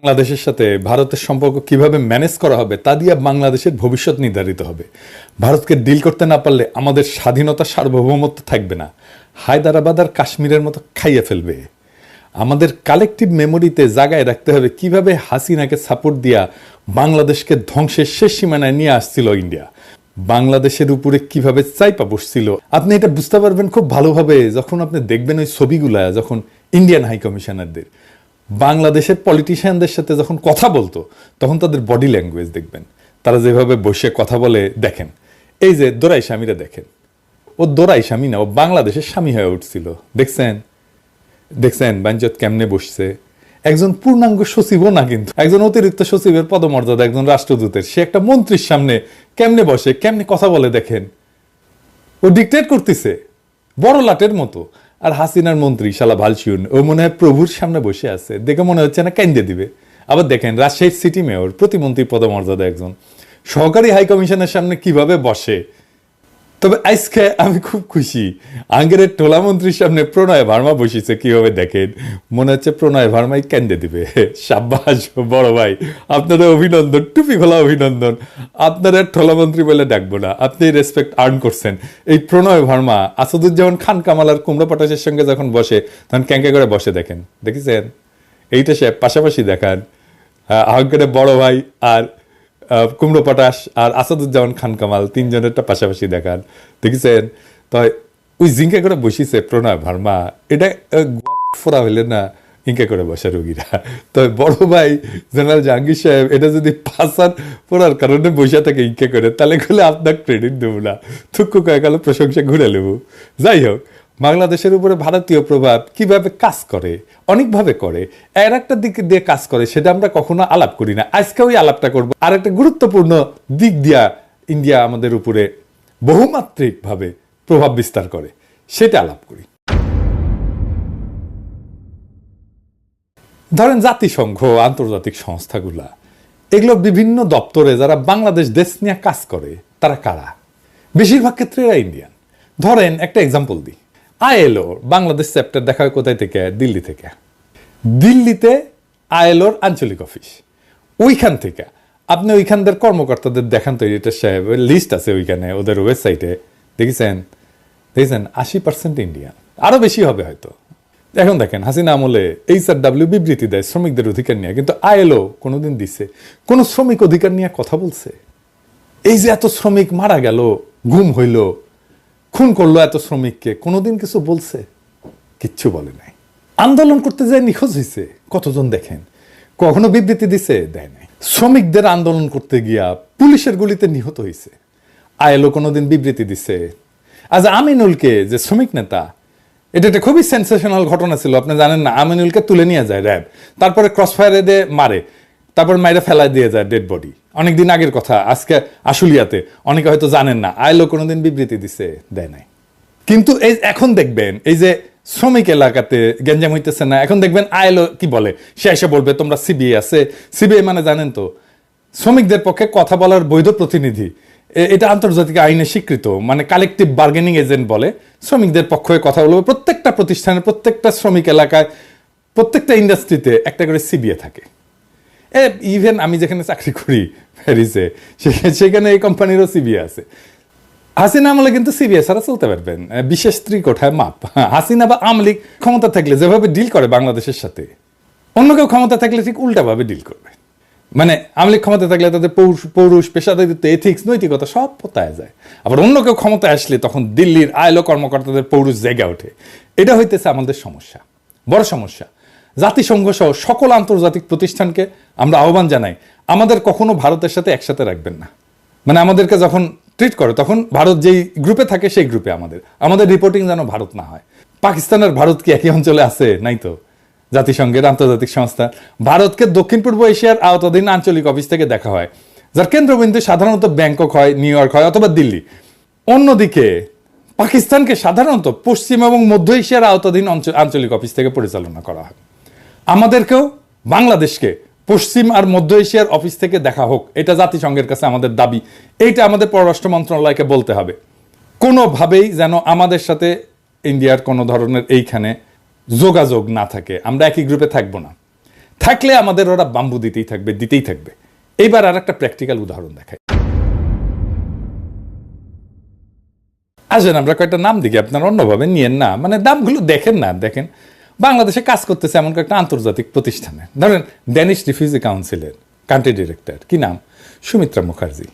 বাংলাদেশের সাথে ভারতের সম্পর্ক কিভাবে ম্যানেজ করা হবে তা দিয়ে বাংলাদেশের ভবিষ্যৎ নির্ধারিত হবে। ভারতকে ডিল করতে না পারলে আমাদের স্বাধীনতা সার্বভৌমত্ব থাকবে না, হায়দ্রাবাদ আর কাশ্মীরের মতো খাইয়ে ফেলবে। আমাদের কালেকটিভ মেমোরিতে জায়গায় রাখতে হবে কিভাবে হাসিনাকে সাপোর্ট দিয়া বাংলাদেশকে ধ্বংসের শেষ সীমানায় নিয়ে আসছিল ইন্ডিয়া, বাংলাদেশের উপরে কিভাবে চাইপা বসছিল। আপনি এটা বুঝতে পারবেন খুব ভালোভাবে যখন আপনি দেখবেন ওই ছবিগুলা, যখন ইন্ডিয়ান হাই কমিশনারদের বাংলাদেশের পলিটিশিয়ানদের সাথে যখন কথা বলতো তখন তাদের বডি ল্যাঙ্গুয়েজ দেখবেন, তারা যেভাবে বসে কথা বলে। দেখেন এই যে দোরাই স্বামীরা, দেখেন ও দোরাই স্বামী না, ও বাংলাদেশের স্বামী হয়ে উঠছিল। দেখছেন বাঞ্চত কেমনে বসছে। একজন পূর্ণাঙ্গ সচিবও না, কিন্তু একজন অতিরিক্ত সচিবের পদমর্যাদা, একজন রাষ্ট্রদূতের, সে একটা মন্ত্রীর সামনে কেমনে বসে, কেমনে কথা বলে। দেখেন ও ডিক্টেট করতেছে বড় লাটের মতো। আর হাসিনার মন্ত্রী শালা ভালসিউন, ও মনে হয় প্রভুর সামনে বসে আছে, দেখে মনে হচ্ছে না কেন্দ্রে দিবে। আবার দেখেন রাজশাহীর সিটি মেয়র, প্রতিমন্ত্রী পদমর্যাদা একজন, সহকারী হাই কমিশনের সামনে কিভাবে বসে। তবে আজকে আমি খুব খুশি, আঙ্গেরের টোলা মন্ত্রীর সামনে প্রণয় ভার্মা বসেছে কিভাবে। দেখেন মনে হচ্ছে প্রণয় ভার্মাই কেন্দ্রে দিবে। সাব্বাস বড় ভাই, আপনারা অভিনন্দন, টুপি খোলা অভিনন্দন। আপনারা টোলা মন্ত্রী বলে ডাকবো না, আপনি রেসপেক্ট আর্ন করছেন। এই প্রণয় ভার্মা আসাদুজ্জামান খান কামাল আর কুমড়া পটাশের সঙ্গে যখন বসে তখন ক্যাঙ্কা করে বসে। দেখেন, দেখেছেন এইটা সে পাশাপাশি দেখান। আহ্বানের বড় ভাই আর কুমড়ো পটাশ আর আসাদুজ্জামান খান কামাল তিনজনেরটা পাশাপাশি দেখান, দেখেছেন। তো ওই জিঙ্কা করে বসিছে প্রণয় ভার্মা, এটা ফোরা হইলে না ইঙ্কা করে বসে রোগীরা। তো বড় ভাই জেনারেল জাহাঙ্গীর সাহেব এটা যদি পাসার পড়ার কারণে বসে থাকে ইঙ্কা করে, তাহলে গেলে আপনার ক্রেডিট দেবো না, থুক্কু কয়ে গেল প্রশংসা ঘুরে নেব। যাই হোক, বাংলাদেশের উপরে ভারতীয় প্রভাব কিভাবে কাজ করে, অনেকভাবে করে, এর একটা দিক দিয়ে কাজ করে, সেটা আমরা কখনো আলাপ করি না। আজকে ওই আলাপটা করবো। আর একটা গুরুত্বপূর্ণ দিক দিয়া ইন্ডিয়া আমাদের উপরে বহুমাত্রিকভাবে প্রভাব বিস্তার করে, সেটা আলাপ করি। ধরেন জাতিসংঘ, আন্তর্জাতিক সংস্থাগুলা, এগুলো বিভিন্ন দপ্তরে যারা বাংলাদেশ দেশ নিয়ে কাজ করে তারা কারা? বেশিরভাগ ক্ষেত্রে এরা ইন্ডিয়ান। ধরেন একটা এক্সাম্পল দিই, আইএলও বাংলাদেশ চ্যাপ্টার দেখা হয় কোথায় থেকে? দিল্লি থেকে। দিল্লিতে আইএলওর আঞ্চলিক অফিস, ওইখান থেকে আপনি ওইখানদের কর্মকর্তাদের দেখান তো, এটা সাহেব লিস্ট আছে ওইখানে ওদের ওয়েবসাইটে, দেখেছেন 80% ইন্ডিয়ান, আরো বেশি হবে হয়তো। এখন দেখেন হাসিনা আমলে HRW বিবৃতি দেয় শ্রমিকদের অধিকার নিয়ে, কিন্তু আইএলও কোনোদিন দিছে কোন শ্রমিক অধিকার নিয়ে কথা বলছে? এই যে এত শ্রমিক মারা গেল, গুম হইল, খুন করলো এত শ্রমিককে, কোনোদিন কিছু বলছে? কিচ্ছু বলে নাই। আন্দোলন করতে যায় নিখোঁজ হয়েছে কতজন দেখেন, কখনো বিবৃতি দিছে? দেয় নাই। শ্রমিকদের আন্দোলন করতে গিয়া পুলিশের গুলিতে নিহত হয়েছে, আইএলও কোনোদিন বিবৃতি দিছে? আজ আমিনুলকে, যে শ্রমিক নেতা, এটা একটা খুবই সেন্সেশনাল ঘটনা ছিল, আপনি জানেন না? আমিনুলকে তুলে নিয়ে যায় র্যাব, তারপরে ক্রস ফায়ারে দিয়ে মারে, তারপর মাইরে ফেলায় দিয়ে যায় ডেড বডি। অনেকদিন আগের কথা, আজকে আশুলিয়াতে, অনেকে হয়তো জানেন না। আইএলও কোনোদিন বিবৃতি দিছে? দেয় নাই। কিন্তু এই এখন দেখবেন এই যে শ্রমিক এলাকাতে গ্যাঞ্জাম হইতেছে না, এখন দেখবেন আইএলও কি বলে, সে এসে বলবে তোমরা সিবিআই আছে। সিবিআই মানে জানেন তো, শ্রমিকদের পক্ষে কথা বলার বৈধ প্রতিনিধি। এটা আন্তর্জাতিক আইনে স্বীকৃত, মানে কালেকটিভ বার্গেনিং এজেন্ট বলে। শ্রমিকদের পক্ষে কথা বলবে। প্রত্যেকটা প্রতিষ্ঠানের, প্রত্যেকটা শ্রমিক এলাকায়, প্রত্যেকটা ইন্ডাস্ট্রিতে একটা করে সিবিআই থাকে। ইভেন আমি যেখানে চাকরি করি প্যারিসে, সেখানে এই কোম্পানিরও সিবিআই আছে। হাসিনা আমলে কিন্তু সিবিআই ছাড়া চলতে পারবেন, বিশেষ ত্রিকোঠায় মাপ। হাসিনা বা আওয়ামী লীগ ক্ষমতা থাকলে যেভাবে ডিল করে বাংলাদেশের সাথে, অন্য কেউ ক্ষমতা থাকলে ঠিক উল্টাভাবে ডিল করবে। মানে আওয়ামী লীগ ক্ষমতা থাকলে তাদের পৌরুষ, পেশাদারিত্ব, এথিক্স, নৈতিকতা সব পোতায় যায়। আবার অন্য কেউ ক্ষমতায় আসলে তখন দিল্লির আইএলও কর্মকর্তাদের পৌরুষ জেগে ওঠে। এটা হইতেছে আমাদের সমস্যা, বড় সমস্যা। জাতিসংঘ সহ সকল আন্তর্জাতিক প্রতিষ্ঠানকে আমরা আহ্বান জানাই, আমাদের কখনো ভারতের সাথে একসাথে রাখবেন না। মানে আমাদেরকে যখন ট্রিট করে তখন ভারত যেই গ্রুপে থাকে সেই গ্রুপে আমাদের রিপোর্টিং যেন ভারত না হয়। পাকিস্তানের ভারত কি একই অঞ্চলে আছে? নাই তো। জাতিসংঘের আন্তর্জাতিক সংস্থা ভারতকে দক্ষিণ পূর্ব এশিয়ার আওতাধীন আঞ্চলিক অফিস থেকে দেখা হয়, যার কেন্দ্রবিন্দু সাধারণত ব্যাংকক হয়, নিউ ইয়র্ক হয় অথবা দিল্লি। অন্যদিকে পাকিস্তানকে সাধারণত পশ্চিম এবং মধ্য এশিয়ার আওতাধীন আঞ্চলিক অফিস থেকে পরিচালনা করা হয়। আমাদেরকেও বাংলাদেশকে পশ্চিম আর মধ্য এশিয়ার অফিস থেকে দেখা হোক, এটা জাতিসংঘের কাছে আমাদের দাবি। এইটা আমাদের পররাষ্ট্র মন্ত্রণালয়কে বলতে হবে। কোনোভাবেই যেন আমাদের সাথে ইন্ডিয়ার কোনো ধরনের এইখানে যোগাযোগ না থাকে, আমরা একই গ্রুপে থাকবো না। থাকলে আমাদের ওরা বাম্বু দিতেই থাকবে। এইবার আর একটা প্র্যাকটিক্যাল উদাহরণ দেখাই। আসেন আমরা কয়েকটা নাম দেখি, আপনারা অন্যভাবে নিয়েন না, মানে দামগুলো দেখেন না। দেখেন বাংলাদেশে কাজ করতেছে এমন কয়েকটা আন্তর্জাতিক প্রতিষ্ঠানে, ধরেন ড্যানিশ রিফিউজি কাউন্সিলের কান্ট্রি ডিরেক্টর, কি নাম? সুমিত্রা মুখার্জি।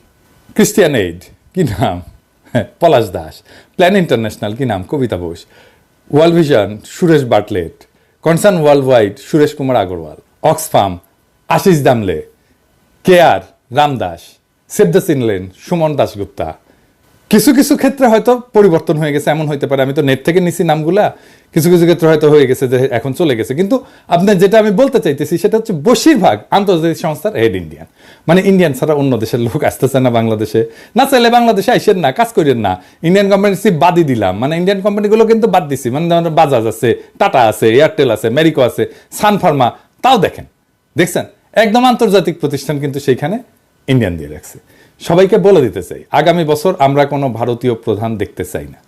ক্রিস্টিয়ান এইড, কি নাম? পলাশ দাস। প্ল্যান ইন্টারন্যাশনাল, কি নাম? Kabita Bose. World Vision, Suresh Bartlett. Concern Worldwide, Suresh Kumar Agarwal. Oxfam, Ashish Damle. CARE, Ramdas. Save the Children, Suman Dasgupta. কিছু কিছু ক্ষেত্রে হয়তো পরিবর্তন হয়ে গেছে, এমন হইতে পারে, আমি তো নেট থেকে নিছি নামগুলা, কিছু কিছু ক্ষেত্রে হয়তো হয়ে গেছে যে এখন চলে গেছে। কিন্তু আপনার যেটা আমি বলতে চাইতেছি সেটা হচ্ছে বেশিরভাগ আন্তর্জাতিক সংস্থার হেড ইন্ডিয়ান, মানে ইন্ডিয়ান ছাড়া অন্য দেশের লোক আসতেছে না বাংলাদেশে। না চাইলে বাংলাদেশে আইসেন না, কাজ করেন না। ইন্ডিয়ান কোম্পানি বাদই দিলাম, মানে ইন্ডিয়ান কোম্পানিগুলো কিন্তু বাদ দিছি, মানে বাজাজ আছে, টাটা আছে, এয়ারটেল আছে, মেরিকো আছে, সান ফার্মা, তাও দেখছেন একদম আন্তর্জাতিক প্রতিষ্ঠান কিন্তু সেইখানে ইন্ডিয়ান দিয়ে রাখছে। সবাইকে বলে দিতে চাই, আগামী বছর আমরা কোনো ভারতীয় প্রধান দেখতে চাই না।